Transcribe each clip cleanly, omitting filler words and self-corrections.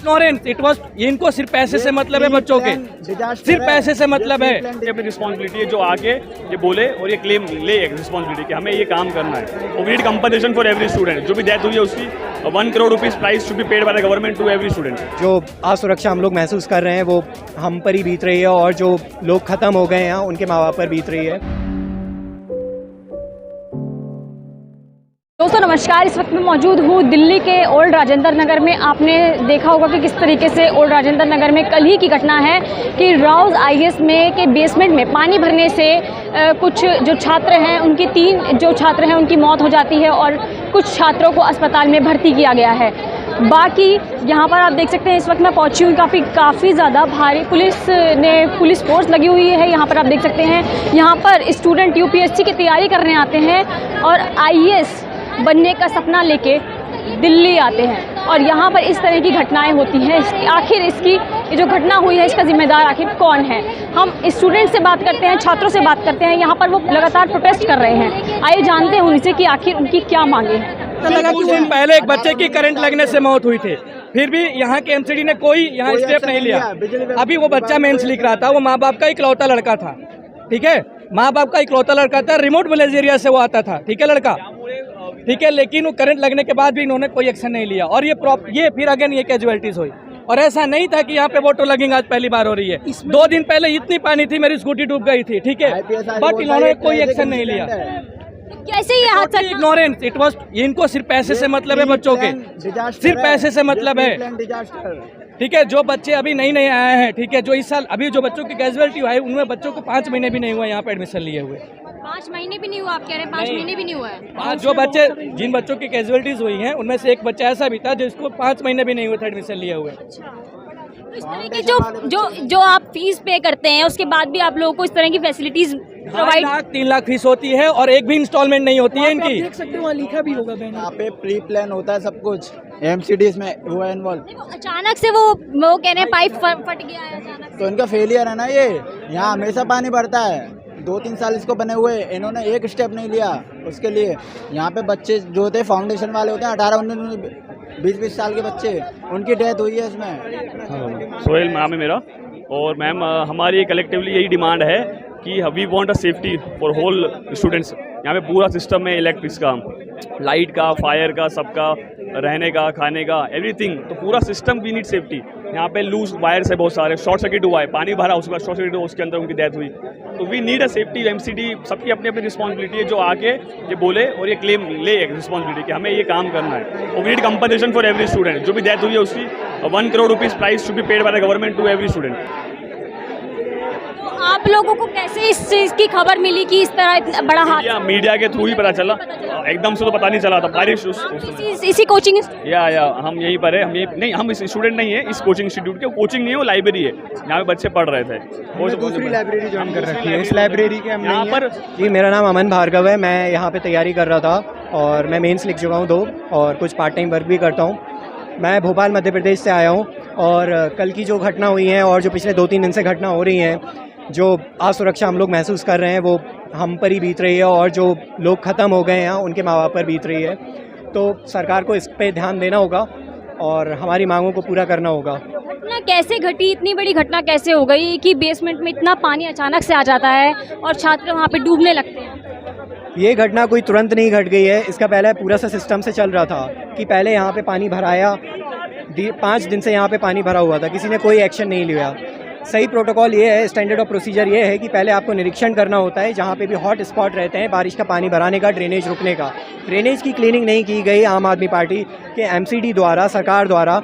Ignorance it was, इनको सिर्फ पैसे से मतलब है बच्चों के, सिर्फ पैसे से मतलब है। अपनी रिस्पॉन्सिबिलिटी है जो आके ये बोले और ये क्लेम ले रिस्पॉन्सिबिलिटी कि हमें ये काम करना है। और we need compensation for every student, जो भी डेथ हुई है उसकी 1 crore rupees price should be paid by the government to every student. जो असुरक्षा हम लोग महसूस कर रहे हैं वो हम पर ही बीत रही है, और जो लोग खत्म हो गए हैं उनके माँ बाप पर बीत रही है। दोस्तों नमस्कार, इस वक्त मैं मौजूद हूँ दिल्ली के ओल्ड राजेंद्र नगर में। आपने देखा होगा कि किस तरीके से ओल्ड राजेंद्र नगर में कल ही की घटना है कि राउज आईएएस में के बेसमेंट में पानी भरने से कुछ जो छात्र हैं उनकी 3 जो छात्र हैं उनकी मौत हो जाती है और कुछ छात्रों को अस्पताल में भर्ती किया गया है। बाकी यहाँ पर आप देख सकते हैं, इस वक्त मैं पहुँची हूँ, काफ़ी ज़्यादा भारी पुलिस फोर्स लगी हुई है। यहाँ पर आप देख सकते हैं, यहाँ पर स्टूडेंट यूपीएससी की तैयारी करने आते हैं और आईएएस बनने का सपना लेके दिल्ली आते हैं और यहाँ पर इस तरह की घटनाएं होती हैं। आखिर इसकी ये जो घटना हुई है इसका जिम्मेदार आखिर कौन है? हम स्टूडेंट से बात करते हैं, छात्रों से बात करते हैं। यहाँ पर वो लगातार प्रोटेस्ट कर रहे हैं। आइए जानते हैं उनसे कि आखिर उनकी क्या मांगे हैं। कुछ दिन पहले एक बच्चे की करंट लगने से मौत हुई थी, फिर भी यहाँ के एमसीडी ने कोई यहाँ स्टेप नहीं लिया। अभी वो बच्चा मेंस लिख रहा था, वो माँ बाप का इकलौता लड़का था, ठीक है, माँ बाप का इकलौता लड़का था, रिमोट विलेज एरिया से वो आता था, ठीक है लड़का, ठीक है, लेकिन वो करंट लगने के बाद भी इन्होंने कोई एक्शन नहीं लिया और ये फिर अगेन ये कैजुअलिटीज हुई। और ऐसा नहीं था कि यहाँ पे वोटो लगिंग आज पहली बार हो रही है। 2 दिन पहले इतनी पानी थी, मेरी स्कूटी डूब गई थी, ठीक है, बट इन्होंने कोई एक्शन नहीं लिया। कैसे ये हादसा? इग्नोरेंस इट वाज, इनको सिर्फ पैसे से मतलब है बच्चों के, सिर्फ पैसे से मतलब है, ठीक है। जो बच्चे अभी नए आए हैं, ठीक है, जो इस साल अभी जो बच्चों की कैजुअलिटी हुआ है उनमें बच्चों को 5 महीने भी नहीं हुआ यहाँ पे एडमिशन लिए हुए। 5 महीने भी नहीं हुआ? आप कह रहे हैं 5 महीने भी नहीं हुआ है? जो बच्चे जिन बच्चों की कैजुअलिटीज हुई हैं उनमें से एक बच्चा ऐसा भी था जिसको 5 महीने भी नहीं हुए थे एडमिशन लिए हुए। इस तरह की जो आप फीस पे करते हैं उसके बाद भी आप लोगों को इस तरह की फैसिलिटीज प्रोवाइड 3 लाख फीस होती है और एक भी इंस्टॉलमेंट नहीं होती है इनकी। देख सकते हो वहाँ लिखा भी होगा बहन। यहाँ पे प्री प्लान होता है सब कुछ, एमसीडीज में वो इन्वॉल्व। अचानक से वो कह रहे हैं पाइप फट गया है अचानक, तो इनका फेलियर है ना ये। यहाँ हमेशा पानी भरता है, 2-3 साल इसको बने हुए, इन्होंने एक स्टेप नहीं लिया उसके लिए। यहाँ पे बच्चे जो होते हैं फाउंडेशन वाले होते हैं 18-19-20 साल के बच्चे, उनकी डेथ हुई है इसमें। सोहेल नाम है मेरा, और मैम हमारी कलेक्टिवली यही डिमांड है कि we want a safety for whole students. यहाँ पे पूरा सिस्टम है, इलेक्ट्रिक का, लाइट का, फायर का, सबका, रहने का, खाने का, एवरीथिंग, तो पूरा सिस्टम वी नीड सेफ्टी। यहाँ पे लूज वायर्स है बहुत सारे, शॉर्ट सर्किट हुआ है, पानी भरा उसके बाद शॉर्ट सर्किट हुआ, उसके अंदर उनकी डेथ हुई। तो we need a safety. MCD सबकी अपनी अपनी रिस्पॉन्सिबिलिटी है जो आके ये बोले और ये क्लेम ले रिस्पॉन्सिबिलिटी कि हमें ये काम करना है। और we need compensation for every student, जो भी डेथ हुई है उसकी 1 crore rupees price should be paid by the government to every student. आप लोगों को कैसे इस चीज़ की खबर मिली कि इस तरह इतना बड़ा हादसा? मीडिया के थ्रू ही पता चला, एकदम से तो पता नहीं चला था। बारिश इसी कोचिंग या हम यहीं पर है, हम इस स्टूडेंट नहीं है इस कोचिंग इंस्टीट्यूट के। कोचिंग नहीं है, वो लाइब्रेरी है, यहाँ पे बच्चे पढ़ रहे थे। वो दूसरी लाइब्रेरी ज्वाइन कर रखी है, इस लाइब्रेरी के हम यहाँ पर। जी मेरा नाम अमन भार्गव है, मैं यहाँ पे तैयारी कर रहा था और मैं मेंस लिख चुका हूँ 2 और कुछ पार्ट टाइम वर्क भी करता हूँ। मैं भोपाल मध्य प्रदेश से आया हूँ और कल की जो घटना हुई है और जो पिछले 2-3 दिन से घटना हो रही है, जो असुरक्षा हम लोग महसूस कर रहे हैं वो हम पर ही बीत रही है, और जो लोग ख़त्म हो गए हैं उनके माँ बाप पर बीत रही है। तो सरकार को इस पे ध्यान देना होगा और हमारी मांगों को पूरा करना होगा। घटना कैसे घटी? इतनी बड़ी घटना कैसे हो गई कि बेसमेंट में इतना पानी अचानक से आ जाता है और छात्र वहाँ पे डूबने लगते हैं? ये घटना कोई तुरंत नहीं घट गई है, इसका पहले पूरा सा सिस्टम से चल रहा था कि पहले यहाँ पे पानी भराया, 5 दिन से यहाँ पे पानी भरा हुआ था, किसी ने कोई एक्शन नहीं लिया। सही प्रोटोकॉल ये है, स्टैंडर्ड ऑफ प्रोसीजर ये है कि पहले आपको निरीक्षण करना होता है जहाँ पे भी हॉट स्पॉट रहते हैं बारिश का पानी भराने का, ड्रेनेज रुकने का। ड्रेनेज की क्लीनिंग नहीं की गई आम आदमी पार्टी के एमसीडी द्वारा, सरकार द्वारा।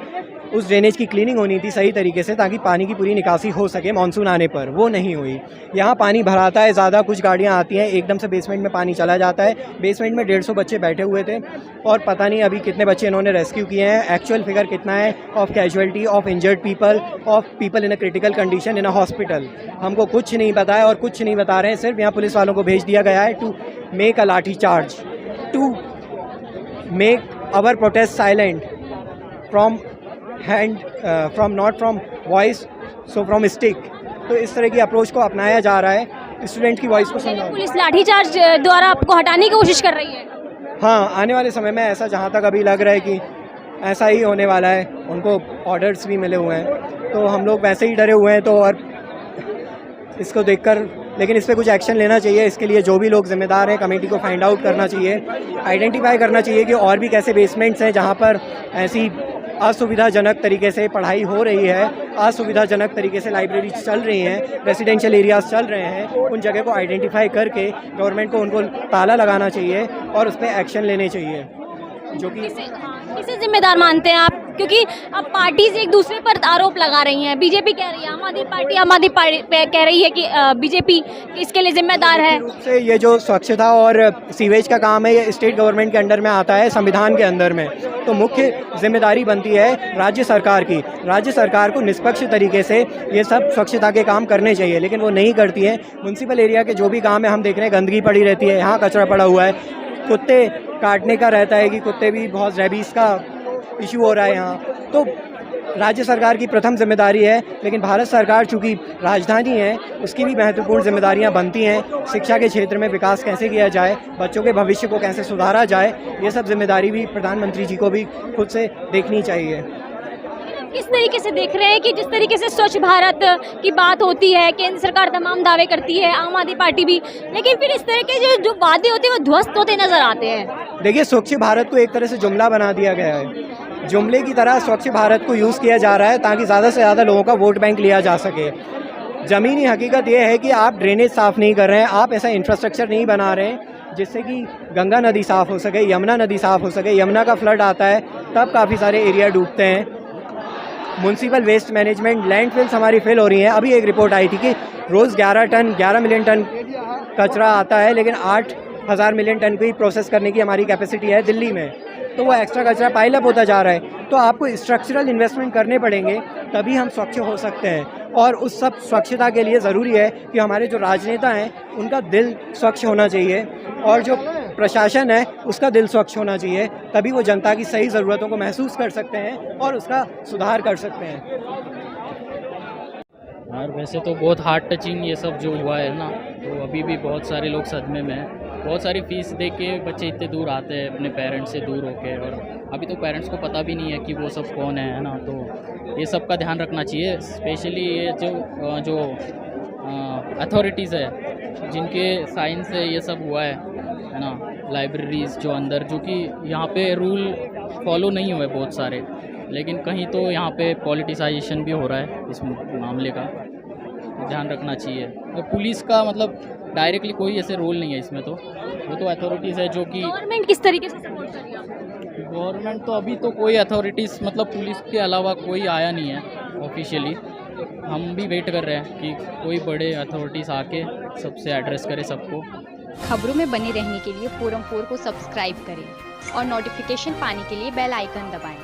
उस ड्रेनेज की क्लीनिंग होनी थी सही तरीके से ताकि पानी की पूरी निकासी हो सके मानसून आने पर, वो नहीं हुई। यहाँ पानी भराता है ज़्यादा, कुछ गाड़ियाँ आती हैं, एकदम से बेसमेंट में पानी चला जाता है। बेसमेंट में 150 बच्चे बैठे हुए थे और पता नहीं अभी कितने बच्चे इन्होंने रेस्क्यू किए हैं। एक्चुअल फिगर कितना है of casualty, of injured people, of people in a critical condition in a hospital, हमको कुछ नहीं पता है और कुछ नहीं बता रहे हैं। सिर्फ यहाँ पुलिस वालों को भेज दिया गया है to make a lathi charge, to make our protest silent from hand, from not from voice, so from stick. तो इस तरह की अप्रोच को अपनाया जा रहा है स्टूडेंट की वॉइस को सुनना। पुलिस लाठीचार्ज द्वारा आपको हटाने की कोशिश कर रही है? हाँ, आने वाले समय में ऐसा जहाँ तक अभी लग रहा है कि ऐसा ही होने वाला है, उनको ऑर्डर्स भी मिले हुए हैं, तो हम लोग वैसे ही डरे हुए हैं। तो और इसको देखकर, लेकिन इस पर कुछ एक्शन लेना चाहिए। इसके लिए जो भी लोग जिम्मेदार हैं, कमेटी को फाइंड आउट करना चाहिए, आइडेंटिफाई करना चाहिए कि और भी कैसे बेसमेंट्स हैं जहाँ पर ऐसी असुविधाजनक तरीके से पढ़ाई हो रही है, असुविधाजनक तरीके से लाइब्रेरी चल रही हैं, रेजिडेंशियल एरियाज चल रहे हैं। उन जगह को आइडेंटिफाई करके गवर्नमेंट को उनको ताला लगाना चाहिए और उस पर एक्शन लेने चाहिए, जो कि किसे जिम्मेदार मानते हैं आप? क्योंकि अब पार्टीज एक दूसरे पर आरोप लगा रही हैं। बीजेपी कह रही है, आम आदमी पार्टी कह रही है कि बीजेपी इसके लिए जिम्मेदार है। रूप से ये जो स्वच्छता और सीवेज का काम है, ये स्टेट गवर्नमेंट के अंडर में आता है, संविधान के अंदर में। तो मुख्य जिम्मेदारी बनती है राज्य सरकार की। राज्य सरकार को निष्पक्ष तरीके से ये सब स्वच्छता के काम करने चाहिए, लेकिन वो नहीं करती है। म्यूनसिपल एरिया के जो भी काम है हम देख रहे हैं, गंदगी पड़ी रहती है, यहाँ कचरा पड़ा हुआ है, कुत्ते काटने का रहता है कि कुत्ते भी बहुत रेबीज़ का इशू हो रहा है यहाँ। तो राज्य सरकार की प्रथम जिम्मेदारी है, लेकिन भारत सरकार चूँकि राजधानी है, उसकी भी महत्वपूर्ण जिम्मेदारियाँ बनती हैं। शिक्षा के क्षेत्र में विकास कैसे किया जाए, बच्चों के भविष्य को कैसे सुधारा जाए, ये सब जिम्मेदारी भी प्रधानमंत्री जी को भी खुद से देखनी चाहिए। किस तरीके से देख रहे हैं कि जिस तरीके से स्वच्छ भारत की बात होती है, केंद्र सरकार तमाम दावे करती है, आम आदमी पार्टी भी, लेकिन फिर इस तरह के जो वादे होते हैं वो ध्वस्त होते नजर आते हैं। देखिए, स्वच्छ भारत को एक तरह से जुमला बना दिया गया है। जुमले की तरह स्वच्छ भारत को यूज़ किया जा रहा है ताकि ज़्यादा से ज़्यादा लोगों का वोट बैंक लिया जा सके। ज़मीनी हकीकत ये है कि आप ड्रेनेज साफ़ नहीं कर रहे हैं, आप ऐसा इंफ्रास्ट्रक्चर नहीं बना रहे हैं जिससे कि गंगा नदी साफ़ हो सके, यमुना नदी साफ़ हो सके। यमुना का फ्लड आता है तब काफ़ी सारे एरिया डूबते हैं। म्यूनसिपल वेस्ट मैनेजमेंट, लैंडफिल्स हमारी फिल हो रही हैं। अभी एक रिपोर्ट आई थी कि रोज़ 11 मिलियन टन कचरा आता है, लेकिन 8,000 मिलियन टन को ही प्रोसेस करने की हमारी कैपेसिटी है दिल्ली में। तो वो एक्स्ट्रा कचरा पाइल अप होता जा रहा है। तो आपको स्ट्रक्चरल इन्वेस्टमेंट करने पड़ेंगे, तभी हम स्वच्छ हो सकते हैं। और उस सब स्वच्छता के लिए ज़रूरी है कि हमारे जो राजनेता हैं उनका दिल स्वच्छ होना चाहिए, और जो प्रशासन है उसका दिल स्वच्छ होना चाहिए। तभी वो जनता की सही ज़रूरतों को महसूस कर सकते हैं और उसका सुधार कर सकते हैं। और वैसे तो बहुत हार्ट टचिंग ये सब जो हुआ है ना, तो अभी भी बहुत सारे लोग सदमे में हैं। बहुत सारी फ़ीस दे के बच्चे इतने दूर आते हैं अपने पेरेंट्स से दूर होके, और अभी तो पेरेंट्स को पता भी नहीं है कि वो सब कौन है ना। तो ये सब का ध्यान रखना चाहिए, स्पेशली ये जो अथॉरिटीज़ है जिनके साइन से ये सब हुआ है ना, लाइब्रेरीज़ जो अंदर, जो कि यहाँ पे रूल फॉलो नहीं हुए बहुत सारे, लेकिन कहीं तो यहाँ पे पॉलिटिसाइजेशन भी हो रहा है इस मामले का, ध्यान रखना चाहिए। तो पुलिस का मतलब डायरेक्टली कोई ऐसे रोल नहीं है इसमें, तो वो तो अथॉरिटीज़ है जो कि गवर्नमेंट किस तरीके से सपोर्ट कर रही है? गवर्नमेंट तो अभी तो कोई अथॉरिटीज़ मतलब पुलिस के अलावा कोई आया नहीं है ऑफिशियली। हम भी वेट कर रहे हैं कि कोई बड़े अथॉरिटीज़ आके सबसे एड्रेस करे सबको। खबरों में बने रहने के लिए फोरम 4 को सब्सक्राइब करें और नोटिफिकेशन पाने के लिए बेल आइकन दबाएं।